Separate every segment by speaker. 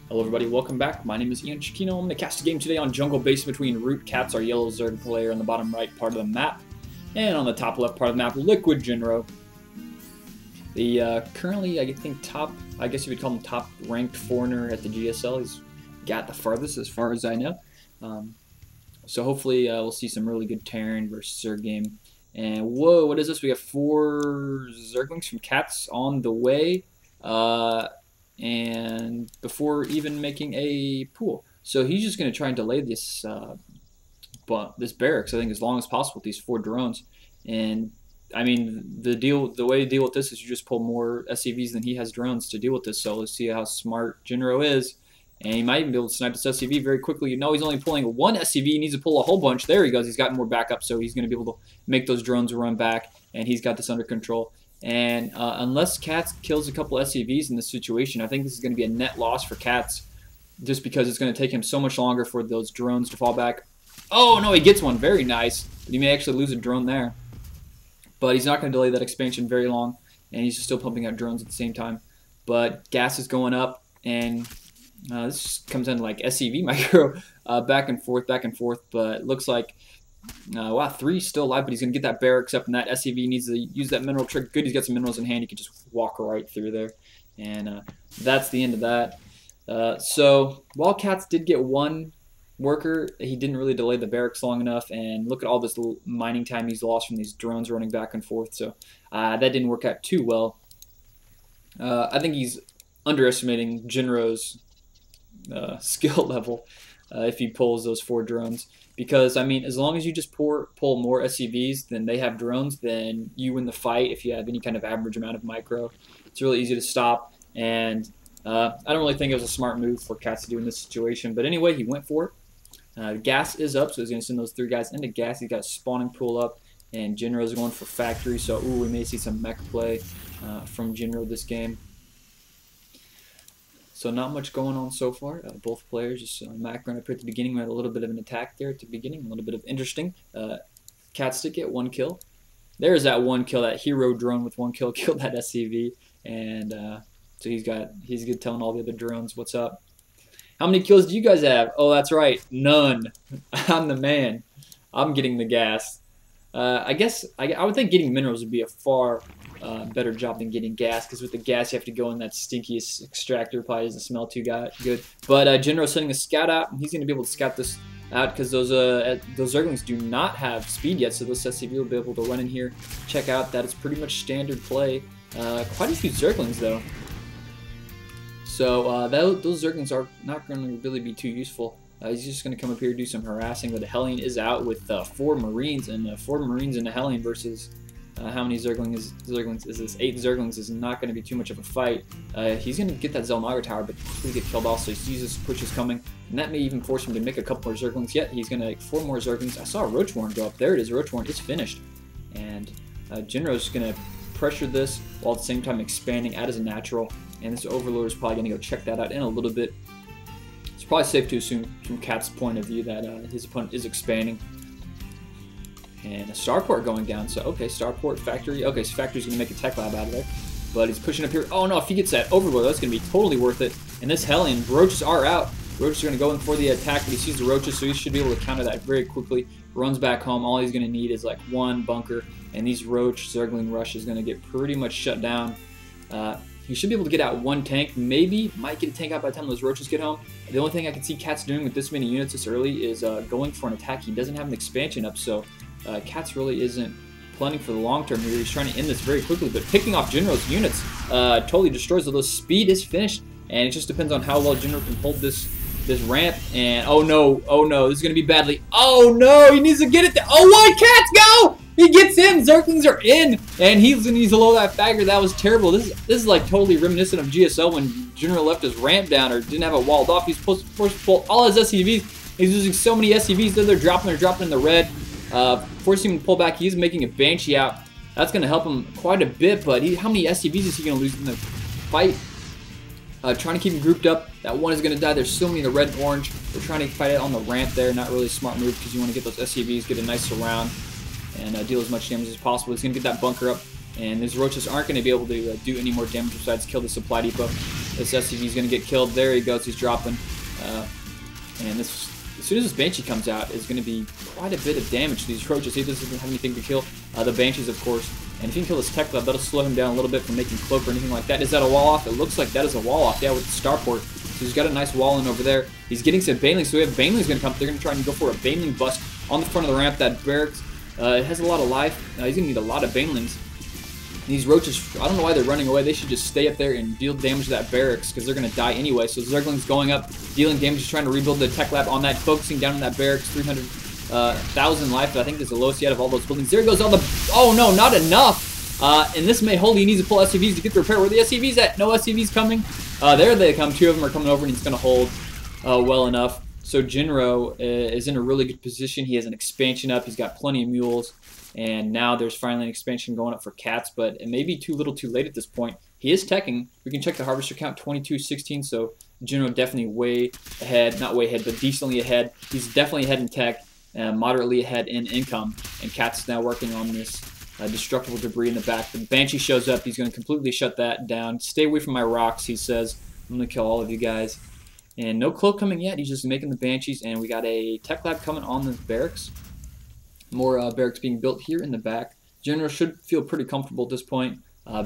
Speaker 1: Hello everybody, welcome back. My name is Ian Chiquino. I'm going to cast a game today on jungle base between ROOTCatz, our yellow Zerg player on the bottom right part of the map, and on the top left part of the map, LiquidJinro. The currently, I think I guess you would call him top ranked foreigner at the GSL. He's got the farthest as far as I know. So hopefully we'll see some really good Terran versus Zerg game. And whoa, what is this? We got 4 Zerglings from Cats on the way. And before even making a pool. So he's just going to try and delay this this barracks, I think, as long as possible with these 4 drones. And I mean, the way to deal with this is you just pull more SCVs than he has drones to deal with this. So let's see how smart Jinro is. And he might even be able to snipe this SCV very quickly. You know, he's only pulling 1 SCV. He needs to pull a whole bunch. There he goes. He's got more backup, so he's going to be able to make those drones run back. And he's got this under control. And unless Cats kills a couple SCVs in this situation, I think this is going to be a net loss for Cats, just because it's going to take him so much longer for those drones to fall back. Oh, no, he gets one. Very nice. He may actually lose a drone there. But he's not going to delay that expansion very long, and he's still pumping out drones at the same time. But gas is going up, and this comes in like SCV micro, back and forth, but it looks like wow, 3 still alive, but he's going to get that barracks up, and that SCV needs to use that mineral trick. Good, he's got some minerals in hand. He can just walk right through there. And that's the end of that. So while Cats did get 1 worker, he didn't really delay the barracks long enough. And look at all this little mining time he's lost from these drones running back and forth. So that didn't work out too well. I think he's underestimating Jinro's skill level if he pulls those 4 drones. Because, I mean, as long as you just pull more SCVs than they have drones, then you win the fight if you have any kind of average amount of micro. It's really easy to stop, and I don't really think it was a smart move for Cats to do in this situation. But anyway, he went for it. Gas is up, so he's going to send those 3 guys into gas. He's got a spawning pool up, and Jinro's going for factory. So, ooh, we may see some mech play from Jinro this game. So not much going on so far. Both players just macroing up here at the beginning. We had a little bit of an attack there at the beginning, a little bit of interesting. Cats did get 1 kill. There's that 1 kill. That hero drone with 1 kill killed that SCV, and so he's good telling all the other drones what's up. How many kills do you guys have? Oh, that's right, none. I'm the man. I'm getting the gas. I guess I would think getting minerals would be a far better job than getting gas, because with the gas you have to go in that stinky extractor. Probably doesn't smell too good. But Jinro's sending a scout out, and he's going to be able to scout this out, because those Zerglings do not have speed yet, so this SCV will be able to run in here, check out. That is pretty much standard play. Quite a few Zerglings though. So those Zerglings are not going to really be too useful. He's just going to come up here and do some harassing, but the Hellion is out with 4 Marines, and 4 Marines in the Hellion versus how many Zerglings is this? 8 Zerglings is not going to be too much of a fight. He's going to get that Zelnaga tower, but he'll get killed also. He sees this push is coming, and that may even force him to make a couple more Zerglings. Yet he's going to make 4 more Zerglings. I saw a Roachborn go up. There it is. Roachborn is finished, and Jinro's going to pressure this while at the same time expanding out as a natural. And this Overlord is probably going to go check that out in a little bit. It's probably safe to assume from Cat's point of view that his opponent is expanding. And a starport going down, so okay, starport, factory. Okay, so factory's going to make a tech lab out of there. But he's pushing up here. Oh no, if he gets that Overlord, that's going to be totally worth it. And this Hellion, roaches are out. Roaches are going to go in for the attack, but he sees the roaches, so he should be able to counter that very quickly. Runs back home. All he's going to need is like 1 bunker, and these roach Zergling rush is going to get pretty much shut down. He should be able to get out 1 tank, maybe, might get a tank out by the time those roaches get home. The only thing I can see Cats doing with this many units this early is going for an attack. He doesn't have an expansion up, so Cats really isn't planning for the long term here. He's trying to end this very quickly, but picking off Jinro's units totally destroys, although speed is finished, and it just depends on how well Jinro can hold this ramp. And oh no, this is going to be badly. Oh no, he needs to get it there. Oh, what? Cats, go! He gets in, Zerglings are in, and he's going to use to load that bagger. That was terrible. This is like totally reminiscent of GSL when Jinro left his ramp down or didn't have it walled off. He's supposed to pull all his SCVs. He's using so many SCVs that they're dropping in the red. Forcing him to pull back. He's making a Banshee out. That's going to help him quite a bit, but how many SCVs is he going to lose in the fight? Trying to keep him grouped up. That one is going to die. There's so many in the red and orange. They're trying to fight it on the ramp there. Not really a smart move, because you want to get those SCVs, get a nice surround, and deal as much damage as possible. He's going to get that bunker up, and these roaches aren't going to be able to do any more damage besides kill the supply depot. This SCV is going to get killed. There he goes. He's dropping. And this, as soon as this Banshee comes out, is going to be quite a bit of damage to these roaches. He doesn't have anything to kill. The Banshees, of course. And if you can kill this Tech Lab, that'll slow him down a little bit from making cloak or anything like that. Is that a wall off? It looks like that is a wall off. Yeah, with the Starport. So he's got a nice wall in over there. He's getting some Banelings, so we have Banelings going to come. They're going to try and go for a Baneling bust on the front of the ramp. That barracks, it has a lot of life. He's going to need a lot of Banelings. These roaches, I don't know why they're running away. They should just stay up there and deal damage to that barracks because they're going to die anyway. So Zergling's going up, dealing damage, just trying to rebuild the Tech Lab on that, focusing down on that barracks. 300,000 life. I think is the lowest yet of all those buildings. There goes all the... Oh no, not enough! And this may hold. He needs to pull SCVs to get the repair. Where are the SCVs at? No SCVs coming. There they come. 2 of them are coming over, and he's going to hold well enough. So Jinro is in a really good position. He has an expansion up. He's got plenty of mules. And now there's finally an expansion going up for Katz, but it may be too little too late at this point. He is teching. We can check the harvester count, 2216, so Jinro definitely way ahead. Not way ahead, but decently ahead. He's definitely ahead in tech, moderately ahead in income. And Katz is now working on this destructible debris in the back. The Banshee shows up. He's going to completely shut that down. Stay away from my rocks, he says. I'm going to kill all of you guys. And no cloak coming yet. He's just making the Banshees. And we got a Tech Lab coming on the barracks. More barracks being built here in the back. Jinro should feel pretty comfortable at this point.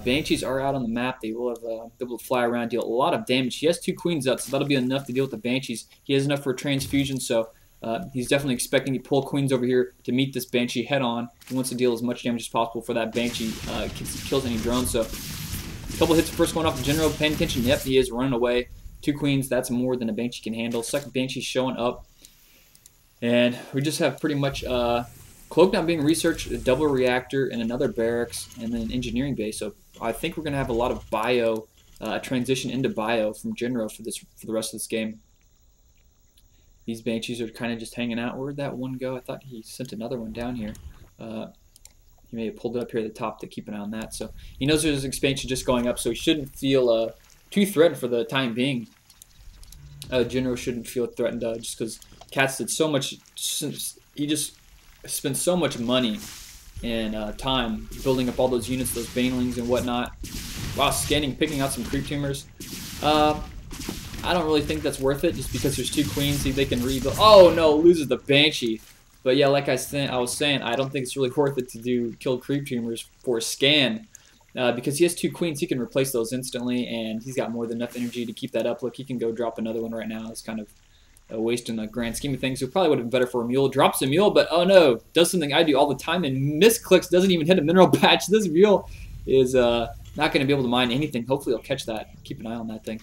Speaker 1: Banshees are out on the map. They will have be able to fly around, deal a lot of damage. He has 2 queens up, so that'll be enough to deal with the Banshees. He has enough for a transfusion, so he's definitely expecting to pull queens over here to meet this Banshee head on. He wants to deal as much damage as possible for that Banshee kills any drones. So a couple hits first going off to Jinro. Paying attention. Yep, he is running away. 2 queens. That's more than a Banshee can handle. Second Banshee showing up, and we just have pretty much. Cloak not being researched, a double reactor, and another barracks, and then an engineering base. So I think we're going to have a lot of bio, transition into bio from Jinro for the rest of this game. These Banshees are kind of just hanging out. Where'd that one go? I thought he sent another one down here. He may have pulled it up here at the top to keep an eye on that. So he knows there's expansion just going up, so he shouldn't feel too threatened for the time being. Jinro shouldn't feel threatened just because Katz did so much. He just spent so much money and time building up all those units, those Banelings and whatnot. Wow, scanning, picking out some creep tumors. I don't really think that's worth it just because there's 2 queens. See if they can rebuild. Oh no, loses the Banshee. But yeah, like I was saying, I don't think it's really worth it to kill creep tumors for a scan. Because he has 2 queens, he can replace those instantly, and he's got more than enough energy to keep that up. Look, he can go drop another one right now. It's kind of a waste in the grand scheme of things. It probably would have been better for a mule. Drops a mule, but oh no, does something I do all the time and misclicks, doesn't even hit a mineral patch. This mule is not going to be able to mine anything. Hopefully he'll catch that. Keep an eye on that thing.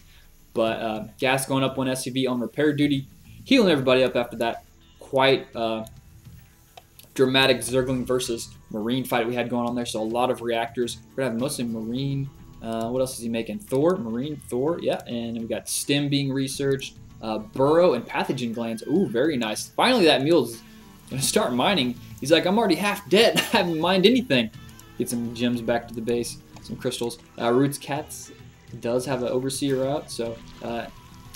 Speaker 1: But gas going up 1 SCV on repair duty, healing everybody up after that quite dramatic Zergling versus Marine fight we had going on there. So a lot of reactors. We're going to have mostly Marine. What else is he making? Thor, Marine, Thor, yeah. And we got STEM being researched. Burrow and pathogen glands. Ooh, very nice. Finally, that mule's going to start mining. He's like, I'm already half dead. I haven't mined anything. Get some gems back to the base. Some crystals. ROOTCatz does have an overseer out, so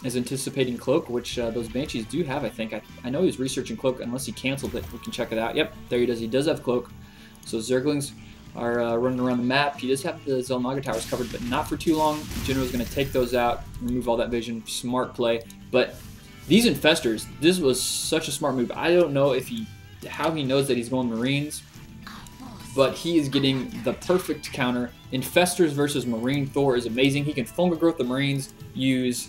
Speaker 1: is anticipating cloak, which those Banshees do have, I think. I know he was researching cloak, unless he canceled it. We can check it out. Yep, there he does. He does have cloak. So Zerglings are running around the map. He does have the Zelnaga towers covered, but not for too long. Jinro is going to take those out, remove all that vision. Smart play. But these infestors, this was such a smart move. I don't know if how he knows that he's going Marines, but he is getting the perfect counter. Infestors versus Marine Thor is amazing. He can fungal growth the Marines, use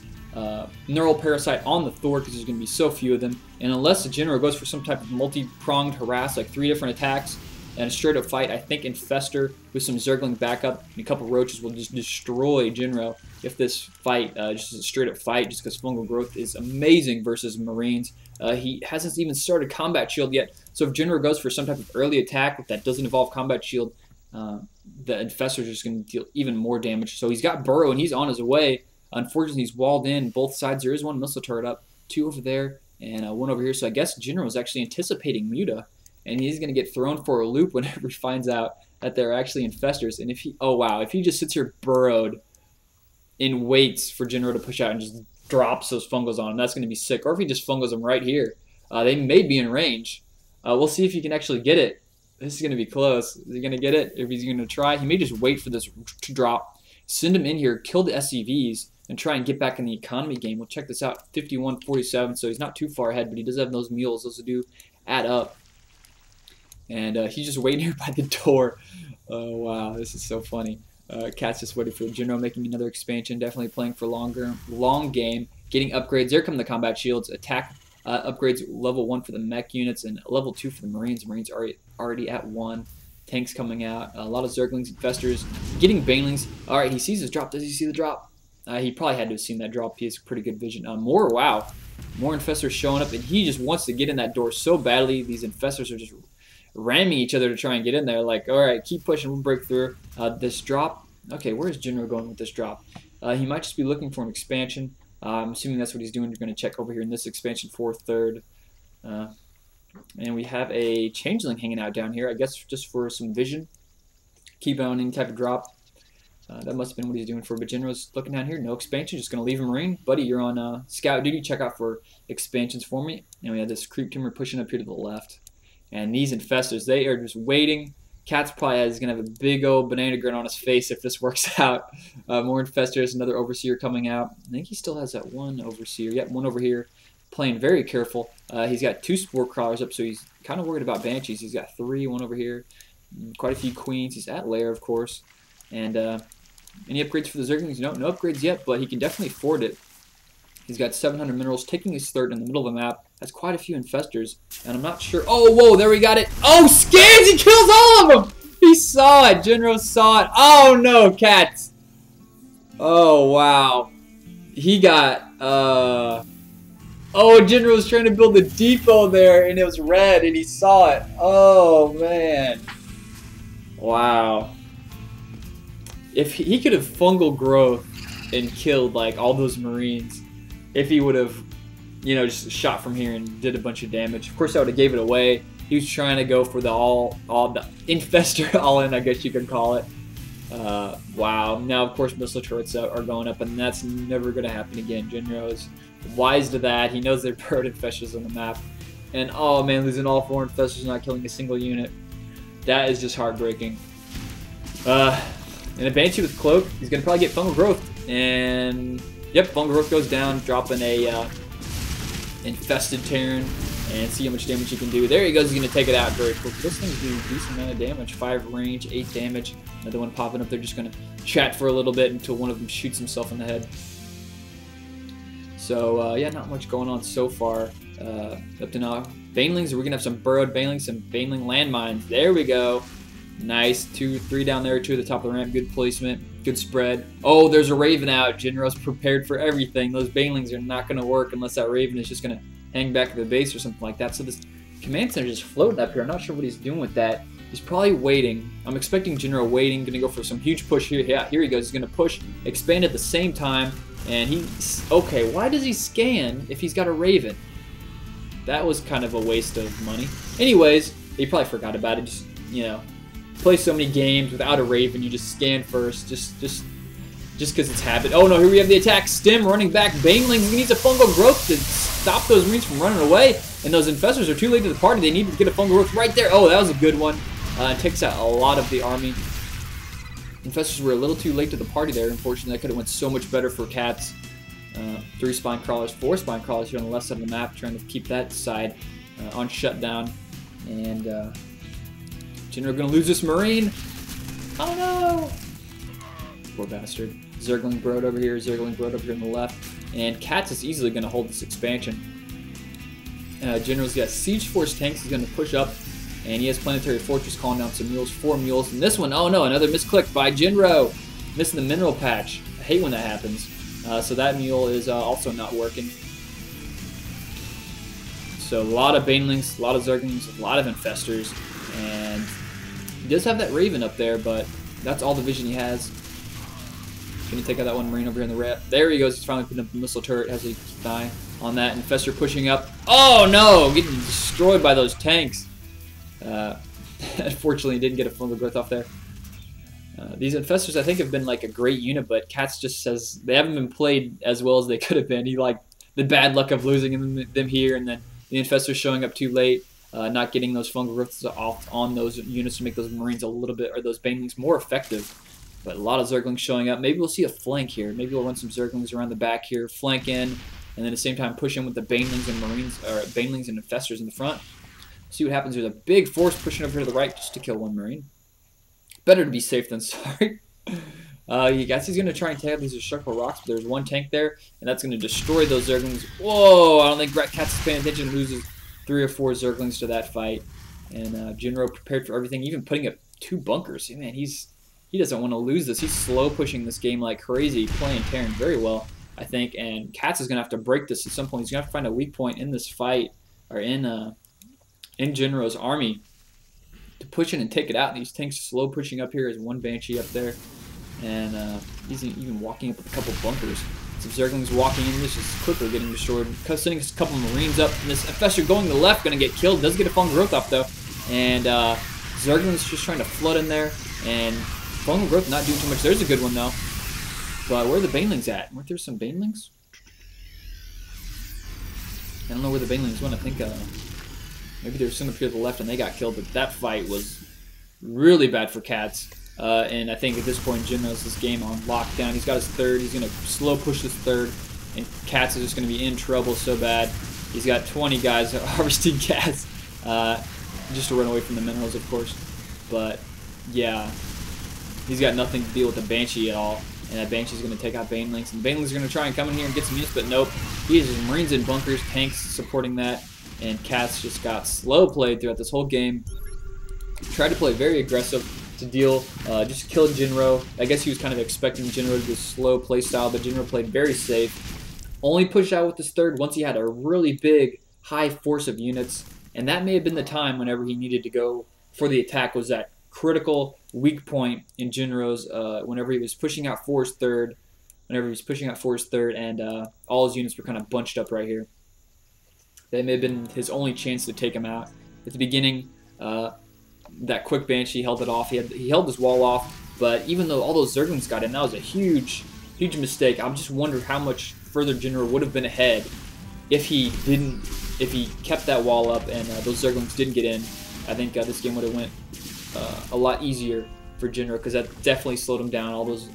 Speaker 1: neural parasite on the Thor because there's going to be so few of them. And unless the Jinro goes for some type of multi-pronged harass, like 3 different attacks, and a straight up fight, I think Infestor with some Zergling backup and a couple roaches will just destroy Jinro if this fight, just a straight up fight, just because fungal growth is amazing versus Marines. He hasn't even started combat shield yet, so if Jinro goes for some type of early attack that doesn't involve combat shield, the Infestors are just going to deal even more damage. So he's got Burrow and he's on his way. Unfortunately, he's walled in both sides. There is 1 missile turret up, 2 over there, and 1 over here. So I guess Jinro is actually anticipating Muta. And he's going to get thrown for a loop whenever he finds out that they're actually infestors. And if he, oh wow, if he just sits here burrowed and waits for Jinro to push out and just drops those fungals on him, that's going to be sick. Or if he just fungals them right here, they may be in range. We'll see if he can actually get it. This is going to be close. Is he going to get it? If he's going to try, he may just wait for this to drop, send him in here, kill the SCVs, and try and get back in the economy game. We'll check this out. 51-47, so he's not too far ahead, but he does have those mules. Those do add up. And he's just waiting here by the door. Oh, wow, this is so funny. Cat's just waiting for the Jinro, making another expansion. Definitely playing for long game. Getting upgrades. There come the combat shields. Attack upgrades level 1 for the mech units and level 2 for the Marines. Marines are already at 1. Tanks coming out. A lot of Zerglings, Infestors. Getting Banelings. All right, he sees his drop. Does he see the drop? He probably had to have seen that drop. He has pretty good vision. Wow. More Infestors showing up, and he just wants to get in that door so badly. These Infestors are just ramming each other to try and get in there. Like, all right, keep pushing, we'll break through. This drop, okay, where's Jinro going with this drop? He might just be looking for an expansion. I'm assuming that's what he's doing. You're going to check over here in this expansion for 3rd. And we have a Changeling hanging out down here, I guess just for some vision. Keep on any type of drop. That must have been what he's doing for, but Jinro's looking down here. No expansion, just going to leave him Marine. Buddy, you're on scout duty. Check out for expansions for me. And we have this Creep Timber pushing up here to the left. And these Infestors, they are just waiting. Cat's probably is going to have a big old banana grin on his face if this works out. More Infestors, another Overseer coming out. I think he still has that one Overseer. Yep, one over here. Playing very careful. He's got 2 Spore Crawlers up, so he's kind of worried about Banshees. He's got 3, one over here. Quite a few Queens. He's at Lair, of course. And any upgrades for the Zerglings? No upgrades yet, but he can definitely afford it. He's got 700 minerals, taking his 3rd in the middle of the map. That's quite a few Infestors, and I'm not sure. Oh, whoa, there we got it. Oh, scans! He kills all of them! He saw it. Jinro saw it. Oh, no, Cats. Oh, wow. He got, Oh, Jinro was trying to build the depot there, and it was red, and he saw it. Oh, man. Wow. If he could have fungal growth and killed, like, all those Marines, if he would have, you know, just shot from here and did a bunch of damage. Of course, I would have gave it away. He was trying to go for the all the Infestor all-in, I guess you could call it. Wow. Now, of course, missile turrets are going up, and that's never going to happen again. Jinro is wise to that. He knows there are bird Infestors on the map. And, oh, man, losing all 4 Infestors, not killing a single unit. That is just heartbreaking. And a Banshee with Cloak, he's going to probably get Fungal Growth. And, yep, Fungal Growth goes down, dropping a Infested Terran. And see how much damage he can do. There he goes, he's going to take it out very quickly. This thing's doing a decent amount of damage. 5 range, 8 damage. Another one popping up there, just going to chat for a little bit until one of them shoots himself in the head. So, yeah, not much going on so far up to now. Banelings, we're going to have some burrowed Banelings, some Baneling landmines. There we go. Nice. 2, 3 down there, 2 at the top of the ramp. Good placement. Good spread. Oh, there's a Raven out. Jinro's prepared for everything. Those Banelings are not going to work unless that Raven is just going to hang back at the base or something like that. So this command center is just floating up here. I'm not sure what he's doing with that. He's probably waiting. I'm expecting Jinro waiting. Going to go for some huge push here. Yeah, here he goes. He's going to push, expand at the same time. And he's... Okay, why does he scan if he's got a Raven? That was kind of a waste of money. Anyways, he probably forgot about it. Just, you know, play so many games without a Raven. You just scan first. Just because it's habit. Oh no, here we have the attack. Stim running back. Banelings. He needs a fungal growth to stop those Marines from running away. And those Infestors are too late to the party. They need to get a fungal growth right there. Oh, that was a good one. It takes out a lot of the army. Infestors were a little too late to the party there. Unfortunately, that could have went so much better for Cats. 3 Spine Crawlers, 4 Spine Crawlers here on the left side of the map, trying to keep that side on shutdown. And Jinro going to lose this Marine. Oh no! Poor bastard. Zergling Brood over here, Zergling Brood over here on the left. And Cats is easily going to hold this expansion. Jinro's got Siege Force tanks. He's going to push up. And he has Planetary Fortress calling down some mules, 4 mules. And this one, oh no, another misclick by Jinro. Missing the mineral patch. I hate when that happens. So that mule is also not working. So a lot of Banelings, a lot of Zerglings, a lot of Infestors. And he does have that Raven up there, but that's all the vision he has. Gonna take out that one Marine over here in the red. There he goes. He's finally putting up the missile turret. Has a eye on that. Infestor pushing up. Oh no! Getting destroyed by those tanks. Unfortunately, didn't get a fungal growth off there. These Infestors, I think, have been like a great unit, but Cats just says they haven't been played as well as they could have been. He like the bad luck of losing them here, and then the Infestors showing up too late, not getting those fungal growths off on those units to make those Marines a little bit, or those Banelings more effective. But a lot of Zerglings showing up. Maybe we'll see a flank here. Maybe we'll run some Zerglings around the back here, flank in, and then at the same time push in with the Banelings and Marines, or Banelings and Infestors in the front. See what happens. There's a big force pushing over here to the right just to kill one Marine. Better to be safe than sorry. You guys, he's going to try and take out these destructible rocks, but there's one tank there, and that's going to destroy those Zerglings. Whoa! I don't think ROOTCatz is paying attention, loses 3 or 4 Zerglings to that fight. And Jinro prepared for everything, even putting up 2 bunkers. Man, he doesn't want to lose this. He's slow pushing this game like crazy, playing Terran very well, I think. And Katz is going to have to break this at some point. He's going to have to find a weak point in this fight, or in Jinro's army, to push in and take it out. And these tanks slow pushing up here. There's one Banshee up there. And he's even walking up with a couple bunkers. Some Zerglings walking in. This is quickly getting destroyed. Sending a couple Marines up. And this Infestor going to the left, going to get killed. Does get a fungal growth up though. And Zerglings just trying to flood in there. And fungal growth not doing too much. There's a good one though. But where are the Banelings at? Weren't there some Banelings? I don't know where the Banelings went. I think maybe there was some up here to the left and they got killed. But that fight was really bad for Katz. And I think at this point, Jim knows this game on lockdown. He's got his third. He's going to slow push his third. And Katz is just going to be in trouble so bad. He's got 20 guys harvesting Katz. Just to run away from the minerals, of course. But, yeah. He's got nothing to deal with the Banshee at all. And that Banshee's going to take out Banelings. And the Banelings are going to try and come in here and get some units, but nope. He has his Marines in bunkers, tanks supporting that. And Katz just got slow played throughout this whole game. Tried to play very aggressive to deal, just killed Jinro. I guess he was kind of expecting Jinro to do a slow play style, but Jinro played very safe. Only pushed out with his third once he had a really big, high force of units, and that may have been the time whenever he needed to go for the attack, was that critical weak point in Jinro's, whenever he was pushing out for his third, and all his units were kind of bunched up right here. That may have been his only chance to take him out. At the beginning, that quick Banshee held it off. He held his wall off, but even though all those Zerglings got in, that was a huge mistake. I just wonder how much further Jinro would have been ahead if he kept that wall up and those Zerglings didn't get in. I think this game would have went a lot easier for Jinro, because that definitely slowed him down. All those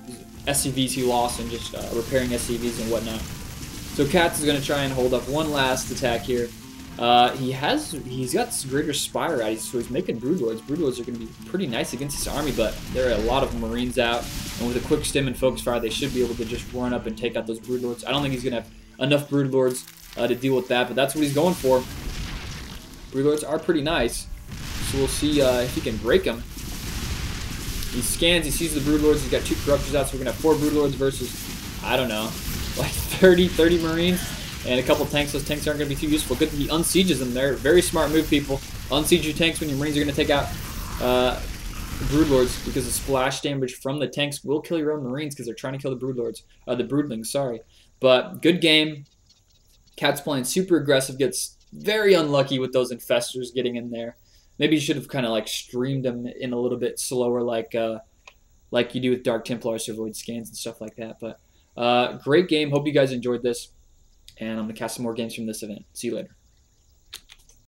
Speaker 1: SCVs he lost and just repairing SCVs and whatnot. So Katz is going to try and hold up one last attack here. He's got greater Spire out, so he's making Broodlords. Broodlords are going to be pretty nice against his army, but there are a lot of Marines out, and with a quick stim and focus fire, they should be able to just run up and take out those Broodlords. I don't think he's going to have enough Broodlords to deal with that, but that's what he's going for. Broodlords are pretty nice, so we'll see if he can break them. He scans, he sees the Broodlords, he's got 2 Corruptors out, so we're going to have 4 Broodlords versus, I don't know, like 30 Marines. And a couple tanks. Those tanks aren't going to be too useful. Good that he unsieges them there. Very smart move, people. Unsiege your tanks when your Marines are going to take out Broodlords, because the splash damage from the tanks will kill your own Marines because they're trying to kill the Broodlords. The Broodlings, sorry. But good game. Katz playing super aggressive. Gets very unlucky with those Infestors getting in there. Maybe you should have kind of like streamed them in a little bit slower, like you do with Dark Templars to avoid scans and stuff like that. But great game. Hope you guys enjoyed this. And I'm going to cast some more games from this event. See you later.